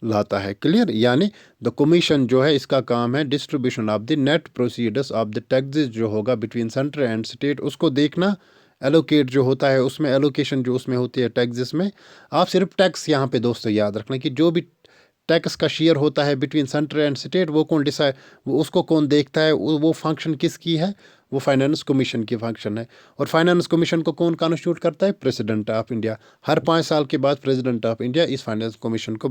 S1: लाता है। क्लियर? यानी द कमीशन जो है इसका काम है distribution of the net procedures of the taxes जो होगा बिटवीन सेंटर एंड स्टेट, उसको देखना, एलोकेट जो होता है उसमें, एलोकेशन जो उसमें होती है टैक्सेस में। आप सिर्फ टैक्स यहाँ पे दोस्तों याद रखना कि जो भी टैक्स का शेयर होता है बिटवीन सेंटर एंड स्टेट वो कौन डिसाइड, वो उसको कौन देखता है, वो फंक्शन किसकी है, वो फाइनेंस कमीशन की फंक्शन है। और फाइनेंस कमीशन को कौन कॉन्स्टिट्यूट करता है, प्रेसिडेंट ऑफ इंडिया। हर 5 साल के बाद प्रेसिडेंट ऑफ इंडिया इस फाइनेंस कमीशन को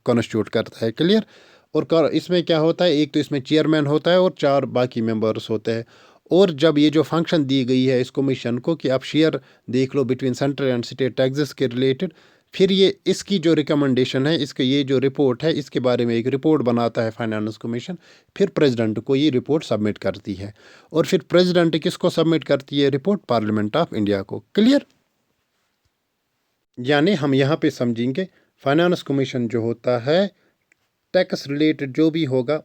S1: कॉन्स्टिट्यूट करता है। क्लियर? और इसमें क्या होता है, एक तो इसमें चेयरमैन होता है और 4 बाकी मेंबर्स होते हैं। और जब ये जो फंक्शन दी गई है इस कमीशन को कि आप शेयर देख लो between centre and state taxes के रिलेटेड, फिर ये इसकी जो रिकमेंडेशन है, इसका ये जो रिपोर्ट है, इसके बारे में एक रिपोर्ट बनाता है फाइनेंस कमीशन, फिर प्रेसिडेंट को ये रिपोर्ट सबमिट करती है। और फिर प्रेसिडेंट किसको सबमिट करती है रिपोर्ट, पार्लियामेंट ऑफ इंडिया को। क्लियर? यानी हम यहाँ पे समझेंगे फाइनेंस कमीशन जो होता है टैक्स रिलेटेड जो भी होगा,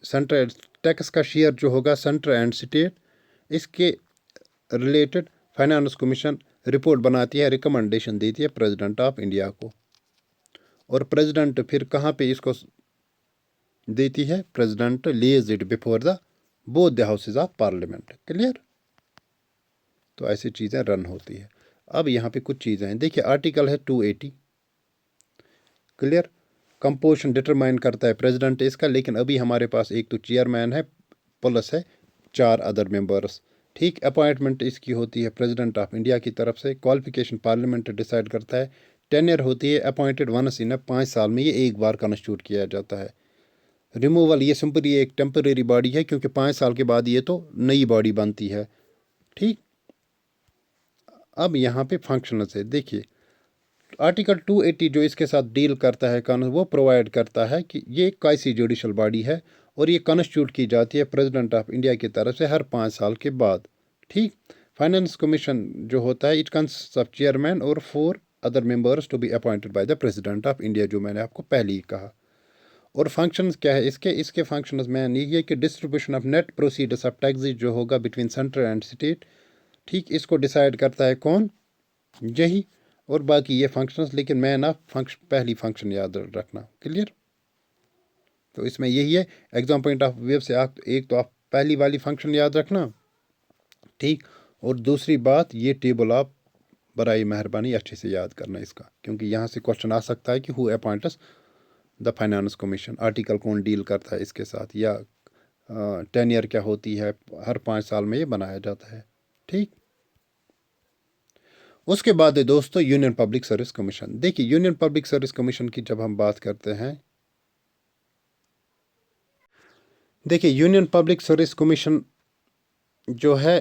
S1: सेंटर टैक्स का शेयर जो होगा सेंटर एंड स्टेट, इसके रिलेटेड फाइनेंस कमीशन रिपोर्ट बनाती है, रिकमेंडेशन देती है प्रेसिडेंट ऑफ इंडिया को। और प्रेसिडेंट फिर कहाँ पे इसको देती है, president lays it before the both the houses of parliament. Clear? तो ऐसी चीज़ें रन होती है। अब यहाँ पे कुछ चीज़ें हैं, देखिए आर्टिकल है 280। क्लियर? कंपोजिशन डिटरमाइन करता है प्रेसिडेंट इसका, लेकिन अभी हमारे पास एक तो चेयरमैन है प्लस है 4 अदर मेंबर्स। ठीक, अपॉइंटमेंट इसकी होती है प्रेसिडेंट ऑफ इंडिया की तरफ से। क्वालिफिकेशन पार्लियामेंट डिसाइड करता है। टेन्योर होती है अपॉइंटेड वंस इन 5 साल में, ये एक बार कॉन्स्टिट्यूट किया जाता है। रिमूवल, ये सिंपली एक टेम्परेरी बॉडी है क्योंकि 5 साल के बाद ये तो नई बॉडी बनती है। ठीक, अब यहाँ पे फंक्शन है, देखिए आर्टिकल 280 जो इसके साथ डील करता है कानून, वो प्रोवाइड करता है कि ये कैसी जुडिशल बॉडी है और ये कॉन्स्टिट्यूट की जाती है प्रेसिडेंट ऑफ इंडिया की तरफ से हर 5 साल के बाद। ठीक, फाइनेंस कमीशन जो होता है इट कंसिस्ट ऑफ चेयरमैन और 4 other members to be appointed by the president of India, जो मैंने आपको पहले ही कहा। और फंक्शंस क्या है इसके, इसके फंक्शंस में ये है कि distribution of net procedures of taxes जो होगा बिटवीन सेंटर एंड स्टेट, ठीक, इसको डिसाइड करता है कौन, यही। और बाकी ये फंक्शंस, लेकिन मैं ना फंक्शन पहली फंक्शन याद रखना। क्लियर? तो इसमें यही है एग्जाम पॉइंट ऑफ व्यू से, आप एक तो आप पहली वाली फंक्शन याद रखना। ठीक, और दूसरी बात ये टेबल आप बराई मेहरबानी अच्छे से याद करना इसका, क्योंकि यहाँ से क्वेश्चन आ सकता है कि who appoints the finance commission, article कौन डील करता है इसके साथ, या टेन्योर क्या होती है, हर 5 साल में ये बनाया जाता है। ठीक, उसके बाद है दोस्तों यूनियन पब्लिक सर्विस कमीशन। देखिए यूनियन पब्लिक सर्विस कमीशन की जब हम बात करते हैं, देखिए यूनियन पब्लिक सर्विस कमीशन जो है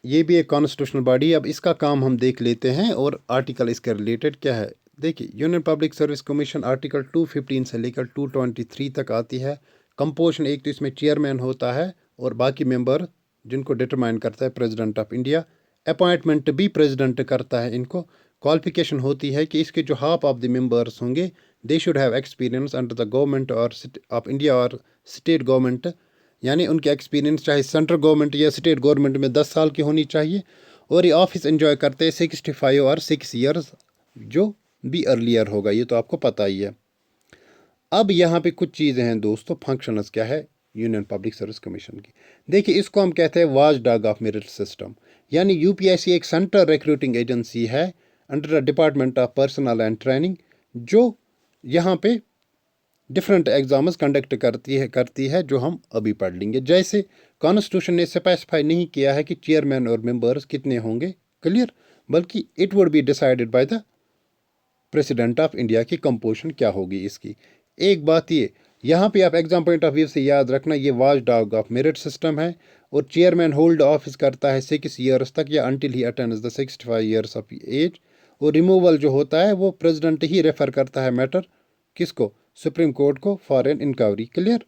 S1: ये भी एक कॉन्स्टिट्यूशनल बॉडी। अब इसका काम हम देख लेते हैं और आर्टिकल इसके रिलेटेड क्या है। देखिए, union public service commission article 215 से लेकर 223 तक आती है। कंपोजिशन एक तो इसमें चेयरमैन होता है और बाकी मेंबर जिनको डिटरमाइन करता है प्रेसिडेंट ऑफ इंडिया। अपॉइंटमेंट भी प्रेसिडेंट करता है इनको। क्वालिफिकेशन होती है कि इसके जो हाफ ऑफ द मेंबर्स होंगे they should have experience under the government और ऑफ इंडिया और स्टेट गवर्नमेंट, यानी उनके एक्सपीरियंस चाहे सेंट्रल गवर्नमेंट या स्टेट गवर्नमेंट में 10 साल की होनी चाहिए। और ये ऑफिस एंजॉय करते हैं 65 और 6 ईयर्स, जो भी अर्लियर होगा, ये तो आपको पता ही है। अब यहाँ पे कुछ चीज़ें हैं दोस्तों, फंक्शंस क्या है यूनियन पब्लिक सर्विस कमीशन की। देखिए, इसको हम कहते हैं watch dog of merit system, यानी यूपीएससी एक सेंट्रल रिक्रूटिंग एजेंसी है under the department of personal and training, जो यहाँ पे डिफरेंट एग्जाम्स कंडक्ट करती है जो हम अभी पढ़ लेंगे। जैसे कॉन्स्टिट्यूशन ने स्पेसिफाई नहीं किया है कि चेयरमैन और मेंबर्स कितने होंगे, क्लियर, बल्कि it would be decided by the president of India की कंपोजिशन क्या होगी इसकी। एक बात ये यहाँ पे आप एग्जाम पॉइंट ऑफ व्यू से याद रखना, ये watch dog of merit system है और चेयरमैन होल्ड ऑफिस करता है 6 ईयर्स तक या until he attends the 65 years of age. और रिमूवल जो होता है वो प्रेसिडेंट ही रेफर करता है मैटर किसको, सुप्रीम कोर्ट को फॉर एन इंक्वायरी, क्लियर।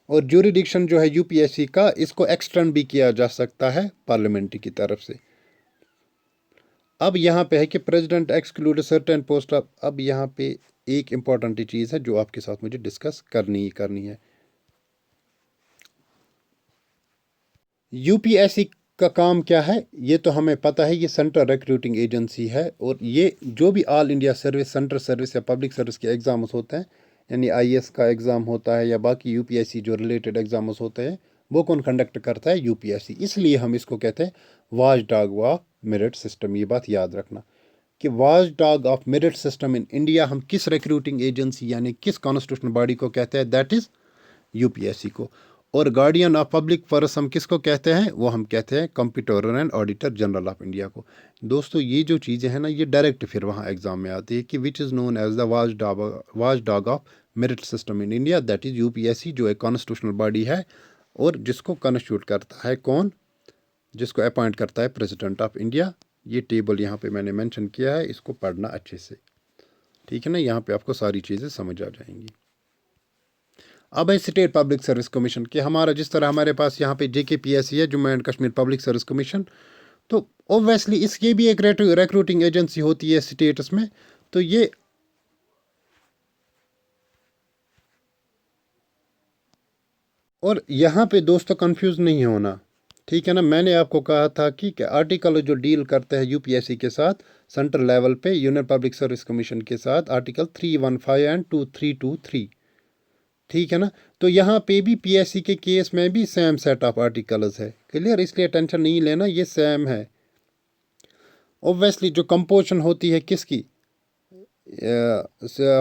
S1: और ज्यूरिडिक्शन जो है यूपीएससी का, इसको एक्सटेंड भी किया जा सकता है पार्लियामेंट की तरफ से। अब यहाँ पे है कि president exclude certain post of. अब यहाँ पे एक इंपॉर्टेंट चीज़ है जो आपके साथ मुझे डिस्कस करनी है। यूपीएससी का काम क्या है ये तो हमें पता है, ये सेंट्रल रिक्रूटिंग एजेंसी है और ये जो भी all India service, central service या पब्लिक सर्विस के एग्जाम्स होते हैं, यानी आईएएस का एग्ज़ाम होता है या बाकी यूपीएससी जो रिलेटेड एग्जाम्स होते हैं, वो कौन कंडक्ट करता है, यूपीएससी। इसलिए हम इसको कहते हैं watch dog of merit system. ये बात याद रखना कि watch dog of merit system in India हम किस रिक्रूटिंग एजेंसी यानी किस कॉन्स्टिट्यूशनल बॉडी को कहते हैं, दैट इज़ यूपीएससी को। और गार्डियन ऑफ पब्लिक पर्स हम किसको कहते हैं, वो हम कहते हैं comptroller and auditor general of India को। दोस्तों, ये जो चीज़ें हैं ना, ये डायरेक्ट फिर वहाँ एग्जाम में आती है कि which is known as the watch dog of merit system in India, that is UPSC, जो एक कॉन्स्टिट्यूशनल बॉडी है और जिसको कॉन्स्टिट्यूट करता है कौन, जिसको अपॉइंट करता है प्रेसिडेंट ऑफ इंडिया। ये टेबल यहाँ पे मैंने मेंशन किया है, इसको पढ़ना अच्छे से, ठीक है ना, यहाँ पे आपको सारी चीज़ें समझ आ जाएंगी। अब है स्टेट पब्लिक सर्विस कमीशन कि हमारा जिस तरह हमारे पास यहाँ पे JKPSC है, Jammu and Kashmir public service commission, तो ओब्वियसली इसकी भी एक रिक्रूटिंग एजेंसी होती है स्टेट्स में। तो ये और यहाँ पे दोस्तों कंफ्यूज नहीं होना, ठीक है ना। मैंने आपको कहा था कि आर्टिकल जो डील करते हैं यूपीएससी के साथ सेंट्रल लेवल पे यूनियन पब्लिक सर्विस कमीशन के साथ, आर्टिकल 315 एंड 2323, ठीक है ना। तो यहाँ पे भी पीएससी के केस में भी सेम सेट ऑफ आर्टिकल्स है, क्लियर, इसलिए टेंशन नहीं लेना, ये सेम है। ओब्वियसली जो कंपोजिशन होती है किसकी,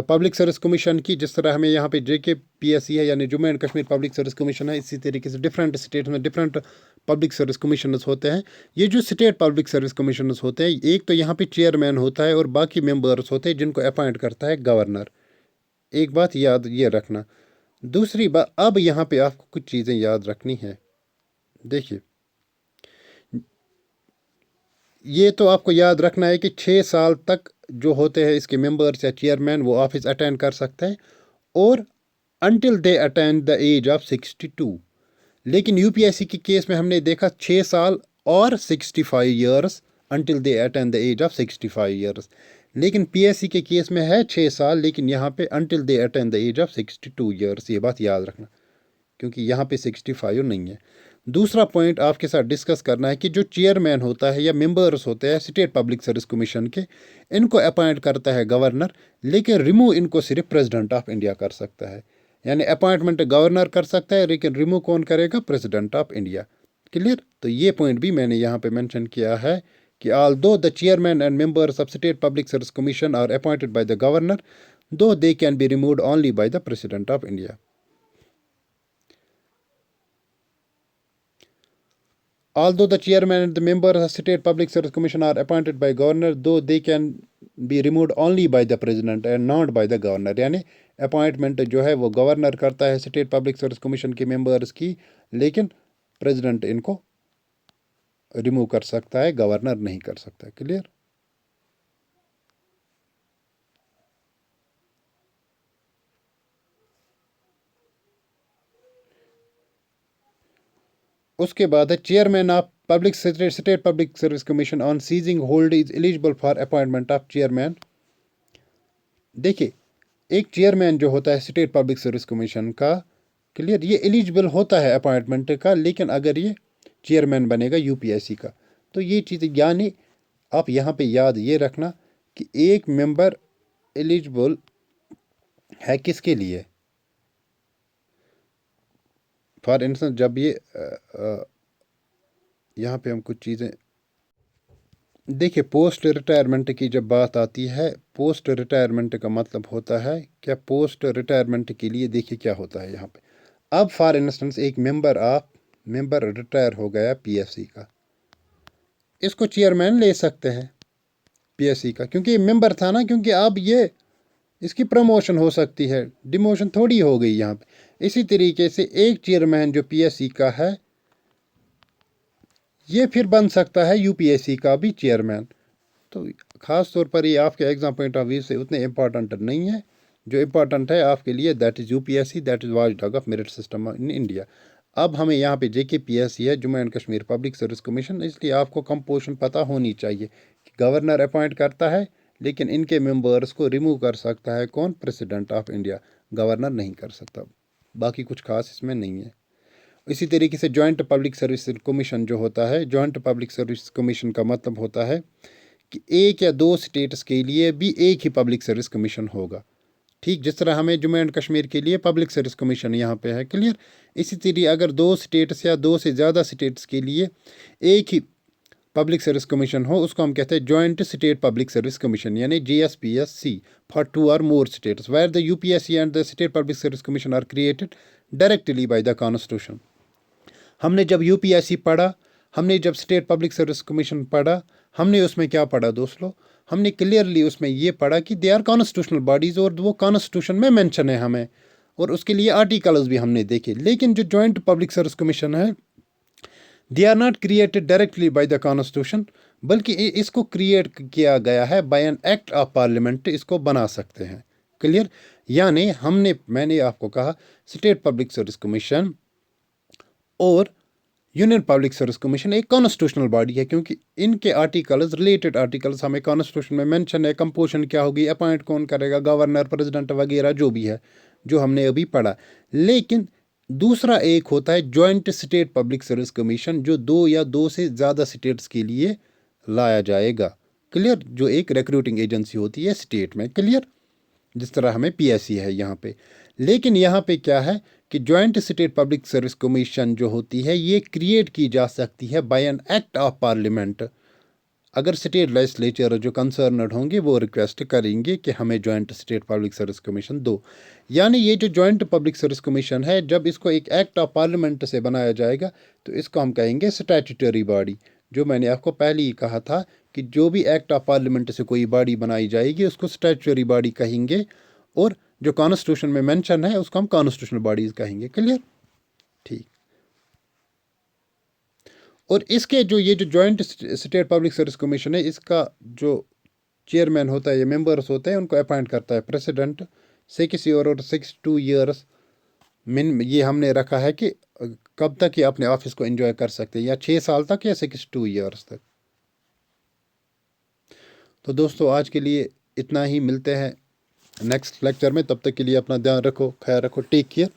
S1: पब्लिक सर्विस कमीशन की, जिस तरह हमें यहाँ पे JKPSC है यानी Jammu and Kashmir public service commission है, इसी तरीके से डिफरेंट स्टेट में डिफरेंट पब्लिक सर्विस कमीशनर्स होते हैं। ये जो स्टेट पब्लिक सर्विस कमीशनर्स होते हैं, एक तो यहाँ पे चेयरमैन होता है और बाकी मेंबर्स होते हैं जिनको अपॉइंट करता है गवर्नर। एक बात याद ये रखना। दूसरी बात, अब यहाँ पे आपको कुछ चीज़ें याद रखनी है। देखिए, ये तो आपको याद रखना है कि 6 साल तक जो होते हैं इसके मेंबर्स या चेयरमैन, वो ऑफिस अटेंड कर सकते हैं और until they attend the age of 62। लेकिन यूपीएससी के केस में हमने देखा 6 साल और 65 years, until they attend the age of 65 years. लेकिन पीएससी के केस में है 6 साल, लेकिन यहाँ पे until they attend the age of 62 years. ये बात याद रखना क्योंकि यहाँ पे 65 नहीं है। दूसरा पॉइंट आपके साथ डिस्कस करना है कि जो चेयरमैन होता है या मेंबर्स होते हैं स्टेट पब्लिक सर्विस कमीशन के, इनको अपॉइंट करता है गवर्नर, लेकिन रिमूव इनको सिर्फ प्रेसिडेंट ऑफ इंडिया कर सकता है। यानी अपॉइंटमेंट गवर्नर कर सकता है लेकिन रिमूव कौन करेगा, प्रेसिडेंट ऑफ इंडिया, क्लियर। तो ये पॉइंट भी मैंने यहाँ पे मेंशन किया है कि although the chairman and members of state public service commission are appointed by the governor, though they can be removed only by the president of India. Although the chairman and the members of State Public Service Commission are appointed by governor, though they can be removed only by the president and not by the governor. यानी अपॉइंटमेंट जो है वो गवर्नर करता है स्टेट पब्लिक सर्विस कमीशन के मेंबर्स की, लेकिन प्रेसिडेंट इनको रिमूव कर सकता है, गवर्नर नहीं कर सकता। क्लियर? उसके बाद है chairman of public state public service commission on ceasing hold is eligible for appointment of chairman. देखिए, एक चेयरमैन जो होता है स्टेट पब्लिक सर्विस कमीशन का, क्लियर, ये एलिजिबल होता है अपॉइंटमेंट का, लेकिन अगर ये चेयरमैन बनेगा यूपीएससी का। तो ये चीज़ यानी आप यहाँ पे याद ये रखना कि एक मेंबर एलिजिबल है किसके लिए। फॉर इंस्टेंस जब ये यहाँ पे हम कुछ चीज़ें देखिए, पोस्ट रिटायरमेंट की जब बात आती है, पोस्ट रिटायरमेंट का मतलब होता है क्या, पोस्ट रिटायरमेंट के लिए देखिए क्या होता है यहाँ पे। अब फॉर इंस्टेंस एक मेंबर रिटायर हो गया पीएससी का, इसको चेयरमैन ले सकते हैं पीएससी का, क्योंकि ये मेंबर था ना, क्योंकि अब ये इसकी प्रमोशन हो सकती है, डिमोशन थोड़ी हो गई यहाँ पे। इसी तरीके से एक चेयरमैन जो पीएससी का है, ये फिर बन सकता है यूपीएससी का भी चेयरमैन। तो ख़ास तौर पर ये आपके एग्ज़ाम पॉइंट ऑफ व्यू से उतने इम्पॉर्टेंट नहीं है। जो इम्पॉर्टेंट है आपके लिए, that is UPSC, that is watchdog of merit system in India. अब हमें यहाँ पे जेकेपीएससी है, Jammu and Kashmir public service commission, इसलिए आपको कंपोजिशन पता होनी चाहिए कि गवर्नर अपॉइंट करता है, लेकिन इनके मेंबर्स को रिमूव कर सकता है कौन, प्रेसिडेंट ऑफ इंडिया, गवर्नर नहीं कर सकता। बाकी कुछ खास इसमें नहीं है। इसी तरीके से जॉइंट पब्लिक सर्विस कमीशन जो होता है, जॉइंट पब्लिक सर्विस कमीशन का मतलब होता है कि एक या दो स्टेट्स के लिए भी एक ही पब्लिक सर्विस कमीशन होगा। ठीक जिस तरह हमें जम्मू एंड कश्मीर के लिए पब्लिक सर्विस कमीशन यहाँ पे है, क्लियर। इसी तरीके अगर दो स्टेट्स या दो से ज़्यादा स्टेट्स के लिए एक ही पब्लिक सर्विस कमीशन हो, उसको हम कहते हैं joint state public service commission, यानी JSPSC for 2 or more states, where the UPSC and the state public service commission are created directly by the constitution. हमने जब यूपीएससी पढ़ा, हमने जब स्टेट पब्लिक सर्विस कमीशन पढ़ा, हमने उसमें क्या पढ़ा दोस्तों, हमने क्लियरली उसमें ये पढ़ा कि दे आर कॉन्स्टिट्यूशनल बॉडीज़, और वो कॉन्स्टिट्यूशन में मेंशन है हमें, और उसके लिए आर्टिकल्स भी हमने देखे। लेकिन जो जॉइंट पब्लिक सर्विस कमीशन है, they are not created directly by the constitution, बल्कि इसको क्रिएट किया गया है by an act of parliament, इसको बना सकते हैं। क्लियर? यानी मैंने आपको कहा स्टेट पब्लिक सर्विस कमीशन और यूनियन पब्लिक सर्विस कमीशन एक कॉन्स्टिट्यूशनल बॉडी है, क्योंकि इनके आर्टिकल्स, रिलेटेड आर्टिकल्स हमें कॉन्स्टिट्यूशन में मेंशन है। कंपोजिशन क्या होगी, अपॉइंट कौन करेगा, गवर्नर, प्रेसिडेंट वगैरह जो भी है, जो हमने अभी पढ़ा। लेकिन दूसरा एक होता है joint state public service commission, जो दो या दो से ज़्यादा स्टेट्स के लिए लाया जाएगा। क्लियर? जो एक रिक्रूटिंग एजेंसी होती है स्टेट में। क्लियर? जिस तरह हमें पीएससी है यहाँ पे। लेकिन यहाँ पे क्या है कि joint state public service commission जो होती है, ये क्रिएट की जा सकती है by an act of parliament. अगर स्टेट लेजिस्लेचर जो कंसर्नड होंगे वो रिक्वेस्ट करेंगे कि हमें joint state public service commission दो। यानी ये जो जॉइंट पब्लिक सर्विस कमीशन है, जब इसको एक एक्ट ऑफ पार्लियामेंट से बनाया जाएगा तो इसको हम कहेंगे स्टैट्यूटरी बॉडी। जो मैंने आपको पहले ही कहा था कि जो भी एक्ट ऑफ पार्लियामेंट से कोई बॉडी बनाई जाएगी उसको स्टैट्यूटरी बॉडी कहेंगे, और जो कॉन्स्टिट्यूशन में मेंशन है उसको हम कॉन्स्टिट्यूशनल बॉडीज कहेंगे। क्लियर? ठीक। और इसके जो ये जो joint state public service commission है, इसका जो चेयरमैन होता है, ये मेंबर्स होते हैं, उनको अपॉइंट करता है प्रेसिडेंट। 6 ईयर और 62 ईयर्स ये हमने रखा है कि कब तक ये अपने ऑफिस को एंजॉय कर सकते हैं, या 6 साल तक या 62 ईयर्स तक। तो दोस्तों आज के लिए इतना ही, मिलते हैं नेक्स्ट लेक्चर में। तब तक के लिए अपना ध्यान रखो, ख्याल रखो, टेक केयर।